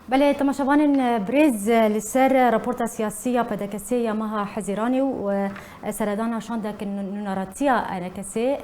بله تماشاوان بريز لسر رابورتا سياسية بدكسية مها حزيراني وسردانا شاندك نوناراتيا انكسي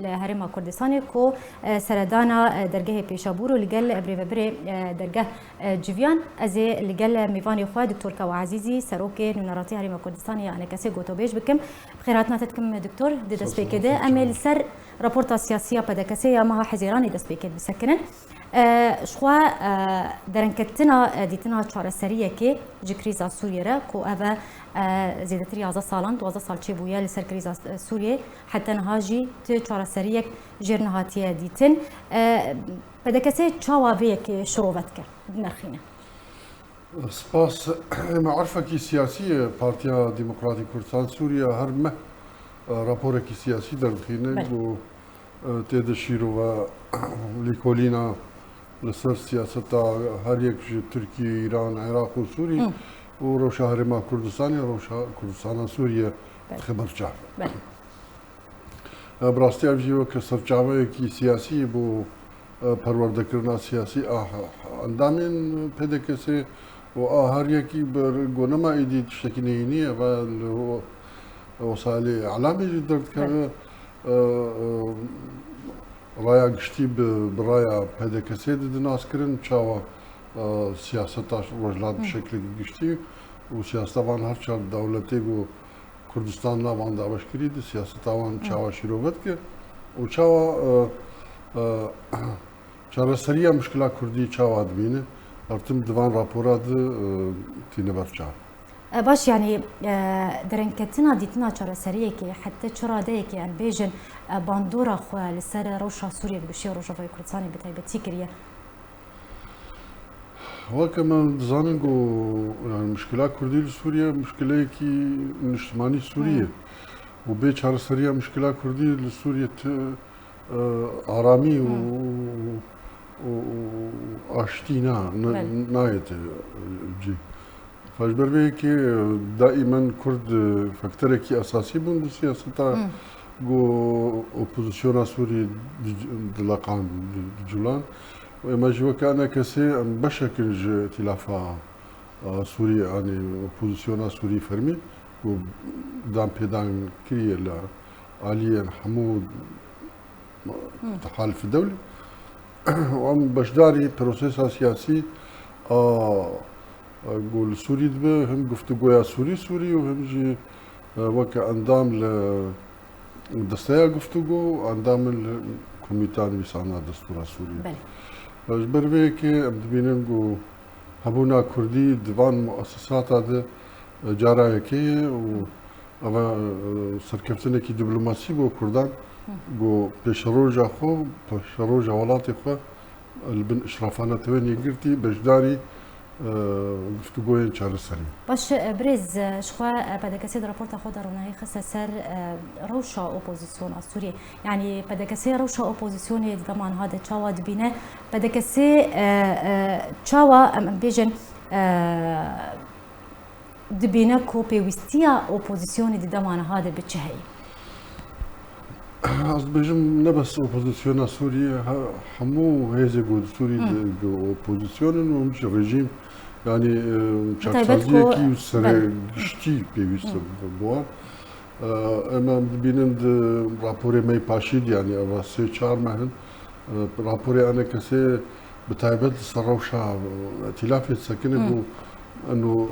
لهرم كردستاني كو سردانا درجه بيشابورو لقل بريفبري درجه جيفيان ازي لقل ميفاني خوا دكتور كو عزيزي سروكي نوناراتيا هرم كردستاني انكسي غوتوبيش بكم بخيراتنا تتكم دكتور دي دسبيكده امل سر رابورتا سياسية بدكسية مها حزيراني دسبيكد بسكنن شخوا درنكتنا ديتنا چهار سریه که جکریزا سوریه را کو اوه زیادتری 11 سالان 12 سال چه بویا لسر کریزا سوریه حتی نهاجی تو چهار سریه جرنهاتیه دیتن بدکسه چاواویه که شروعت کرد نرخینه سپاس معرفة سياسية بارتيا ديمقراطي كردستان سوريا هرمه راپور سياسي دردخينه و تدشيرو و ليكولينا لسر سياستا هر یک تركيا ايران عراق و سوري و روشا هرما كردستان روشا كردستان سوريا خبر جا براستي ابجيو كسرچاوه کی سياسي بو پروردكرنا سياسي اندامين پدكسه و هر یکی بر گونما ایدی تشتكينيني و وصالي اعلامي درد كان رايا گشتي برايا پدكسه دناس كرن چاوا سياستا روجلات بشكل گشتي و سياستا وان هر چار دولتي و كردستان لا وان داوش كريد سياستا وان چاوا شروعت که و چاوا چار سريا مشكلة كردي چاوا دبينه ارتم دوان راپورات تينه برچا باش يعني درنكتنا ديتنا چرا سريه كي حتى چرا ده كي ان بيجن باندورا خو لسر روشا سوريا بشي روشا في كردستان بتايبتي كريا هو كمان زانغو يعني مشكلة كردي لسوريا مشكلة كي نشتماني سوريا وبي چرا سريه مشكلة كردي لسوريا آرامي و اشتينا نايت جي فاجبر بيه كي دائما كرد فاكتوري كي اساسي بون بالسياسة جو اوبوزيسيون سوري دلاقان جولان وما جوا كان كسي بشكل ائتلافا سوريا يعني اوبوزيسيون سوري فرمي و دام بيدان كري علي حمود تحالف الدولي وعم بشداري بروسيسا سياسي قول سوري دبي هم قفتقويا سوري وهم جي وكا اندام لدستايا قفتقو اندام الكوميتان بيسانا دستورا سوري اجبر بيكي امدبينن قو هبونا كردي ديوان مؤسسات هذا جارايكي و اما سركفتنا كي دبلوماسي بو كردان قو بشروجا خو بشروجا ولاتي خو البن اشرافانا توين يقرتي بجداري گفتگوی چهار سری. باش برز شخوا بدکسی در رپورت خود رونایی خص سر روشا اپوزیسیون سوریه یعنی بدکسی روشا اپوزیسیون زمان هذا چاواد بینه بدکسی چاوا بیشن دبینه کو پیوستیا اپوزیسیون زمان هذا بچهی. از بیشم نبس اپوزیسیون سوریه همو هزه گود سوری اپوزیسیون و همچ رژیم يعني چاکسازیه کی سر گشتی پیوست بوان اما بینند راپوری می پاشید يعني اول سه چهار مهن راپوری آن کسی بتایبت سروشا ائتلاف سکنه بو انه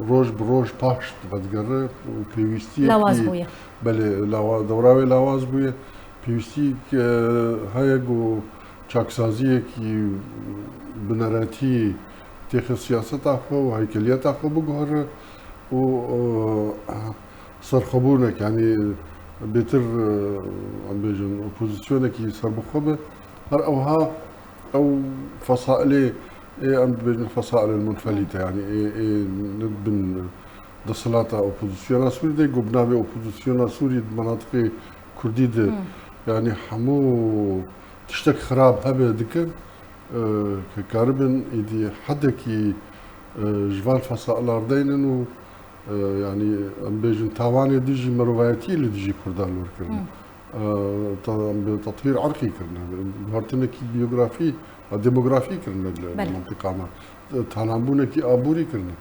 روج بروج پاشت بدگره و پیوستی لواز بویه بله دوراوی لواز بویه پیوستی که های گو چاکسازیه کی بنراتی تخ سیاست آخو و هیکلیت آخو بگوهر و سرخبونه يعني بيتر عم بيجن اوبوزيسيون كي صار بخبه هر اوها او فصائل عم بيجن الفصائل المنفلته يعني ندبن دصلاتا اوبوزيسيون سوري دي قبنابي اوبوزيسيون سوري مناطق كردي يعني حمو تشتك خراب هبه دكن كاربن إدي حدا كي جوال فصائل أردينن و يعني أم بيجن تاواني ديجي مروفايتي اللي ديجي كردان وركرن بتطهير عرقي كرنا بهرتنا كي بيوغرافي ديموغرافي كرنا المنطقة ما تهانبونا كي آبوري كرنا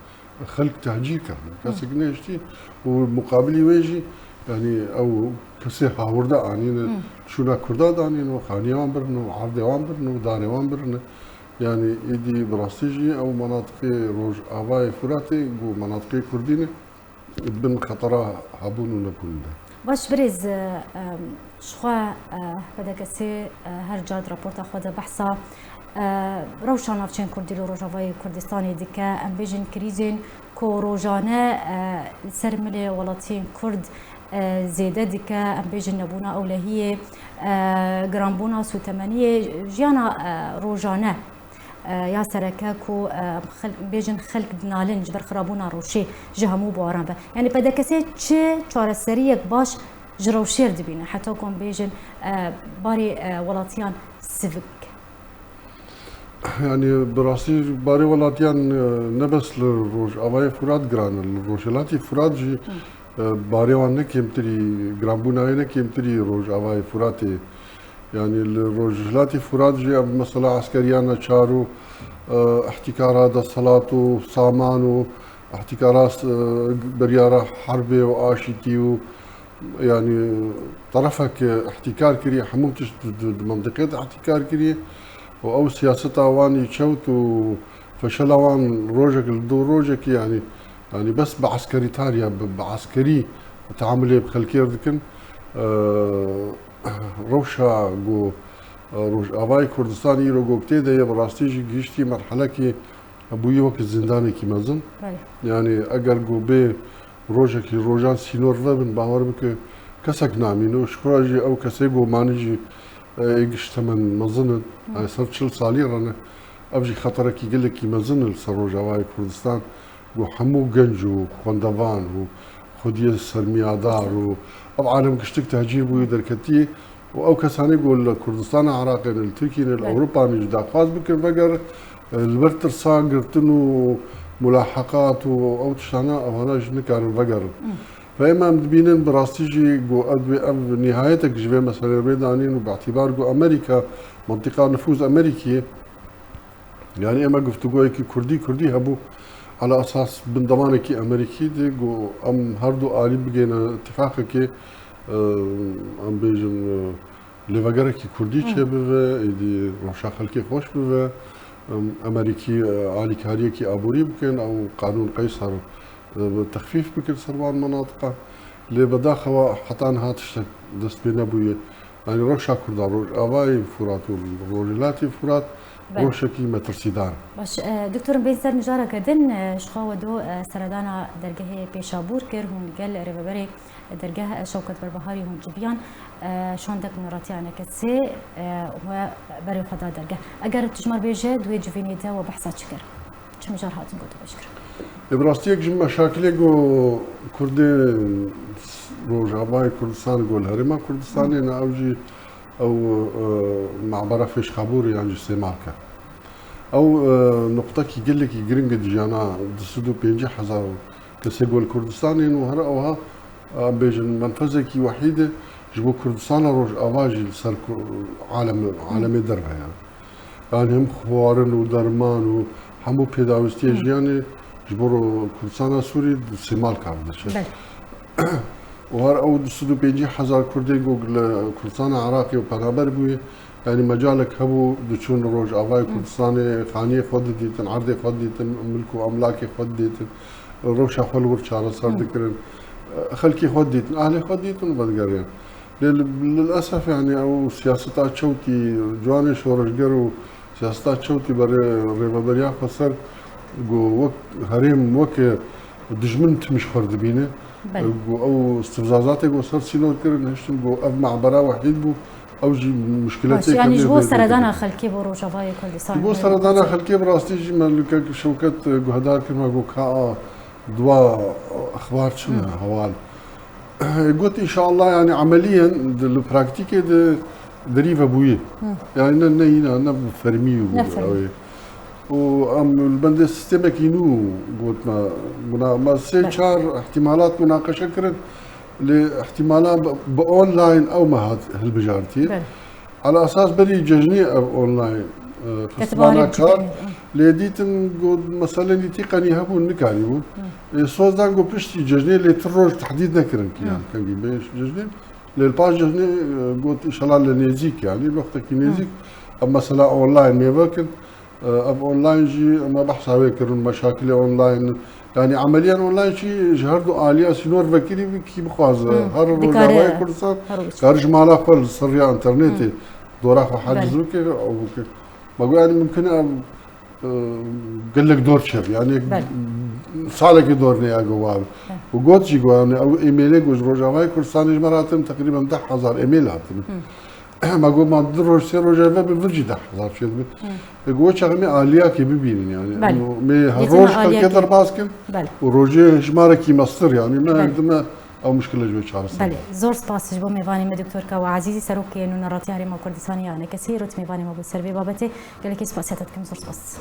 خلق تهجير كرنا كاسقنا اشتي ومقابلي ويجي يعني او كسي هاوردا عنينا شونا كردا دانينا وخاني وان برنو وعرضي وان برنو وداني وان برنو يعني ايدي براستيجي او مناطق روج افاي فراتي و مناطق كردينه بن خطرها هابون ونكون ده باش بريز شخوا بدك سي هر جاد رابورت خود بحثا روشان افچن کردی رو روجاوای کردستانی دیگه ام بیجن کریزین کو روجانه سر ملی ولاتین کرد زیده دیگه ام بیجن نبونا اولهیه گرانبونا سوتمنیه جیانا روجانه یا سرکه کو بیجن خلق دنالن جبر خرابونا روشی جهمو باران به یعنی بده کسی چه چارەسەری یک باش جروشیر دبینه حتی کن بیجن باری ولاتیان سیویک يعني براسي باري ولاتيان نبس للروج أواي فراد جران الروجلاتي فراد جي باري وانا كيمتري جرامبوناينا كيمتري روج أواي فراتي يعني الروجلاتي فراد جي مثلا عسكريانا شارو احتكارات الصلاة سامان احتكارات بريارة حربي وآشيتي يعني طرفك احتكار كري حموتش منطقة احتكار كري او سياستها واني تشوت وفشلها وان روجك الدو روجك يعني بس بعسكري تاريا بعسكري تعاملي بخلكير ذكن روشا جو روج اباي كردستان يرو جو كتيدا براستيجي جيشتي مرحله كي ابوي وقت الزنداني كي مازن يعني اگر جو بي روجك روجان سينور بن باور بك كسك نامينو شكراجي او كسيجو مانجي ايش تمن مظن صرت شل صالي رانا ابجي خطرك يقول لك مظن السروجاوي كردستان وحمو جنجو خوندفان وخديه السرميادار وعالم كشتك تهجير بو دركتي او كساني يقول كردستان عراق التركي الاوروبا نجدا خاص بكر بقر البرتر صاقرتنو ملاحقات او تشانا او انا جنكار بقر فإما مدبينين براستيجي جو أدوي أب نهايتك جبه مثلا بيدانين وباعتبار جو أمريكا منطقة نفوذ أمريكي يعني إما قفتو جو كردي هبو على أساس بنضمانك أمريكي دي جو أم هردو آلي بقينا اتفاقك أم بيجن لفقرك كردي چه بوه إيدي روشا خلقي خوش بوه أمريكي آلي كاريكي أبوري بكين أو قانون قيصر تخفيف بكل سروان مناطق اللي بداخوا حتى هاتش دست بينا بويه يعني روشا كردا روج اباي فرات والروجلاتي فرات روشا كي مترسيدان باش دكتور بين سر نجارة كدن شخاو دو سردانا درجه بيشابور كر هون قال ريفبري درجه شوكت بربهاري هون جبيان شاندك نوراتي انا كتسي وبري خدا درجه اگر تجمر بيجه دوي جفيني دا وبحثات شكر شو مجار هات نقول بشكر براستيك جم مشاكل جو كردي روج اباي كردستان جو الهرمه كردستان انا اوجي او معبره فيش خابوري يعني سيماركا او نقطه كي يقول لك جرينج ديجانا دسدو بينجي حزار كسي جو الكردستان انه هرا اوها بيجن منفذه كي وحيده جبو كردستان روج اباجي سر عالمي درها يعني هم خوارن ودرمان وحمو بيداوستي جياني جبرو كردستان سوري سيمال كافدش وهر او دسدو بيجي حزار كردي جوجل كردستان عراقي وبرابر بوي يعني مجالك هبو دشون روج افاي كردستان خانيه خديتن عرضي خديتن ملكو املاكي خديتن روشا خلور شارع صار ذكر خلكي خديتن اهلي خديتن بدقرين للاسف يعني او سياستات شوتي جواني شورش جرو سياستات شوتي بريفابريا خسر جو وقت هريم وقت دجمنت مش خرد بينه او استفزازات جو صار سينو كرن هشتم جو اب معبره وحيد بو او جي مشكلات يعني جو سردانا خلكي بو روجافاي كردستان جو سردانا خلكي براستي جي مالك شوكت جو هدار كما جو كا دوا اخبار شنو هوال قلت ان شاء الله يعني عمليا البراكتيكي دريفا بويه يعني انا فرمي وام البند السيستم كينو قلت ما سي شهر احتمالات مناقشه كرت لاحتمالات باونلاين او ما هالبجارتي على اساس بري ججني اونلاين خصمانا كار لديتن قد مثلا يتيقني هبون نكاريبون صوز دانقو بشتي ججني اللي تروج تحديد نكرن يعني كان جيبيش ججني للباج ججني قلت ان شاء الله لنيزيك يعني الوقت كي نيزيك اما مثلا اونلاين ميفاكن اب اونلاين جي ما بحث هاويكرن مشاكل اونلاين يعني عمليا اونلاين شي جهردو اليا سينور فكري كي بخواز هر روجاوي كورسات خارج مالا خل سريا انترنتي دوراخ حاجز وكي او بقول يعني ممكن قال لك دور شب يعني صالك دورني يا جواب وقلت شي يعني او ايميلك وجروجاوي كورساني مراتم تقريبا 10,000 ايميل هاتم ما قول ما دروج سيرو جابه بفرجي 10,000 شيء يقول شغمي اليا كي ببين يعني انه مي هروج كذا باسكن وروجي جماركي مصر يعني ما عندنا او مشكله جوي شارس بله زور سپاس جبو میوانی ما دکتور کا و عزیزی سروکی نو نراتی هری ما کردستانی انا کسی روت میوانی ما بود سروی بابته گله کی سپاسیتت کم زور سپاس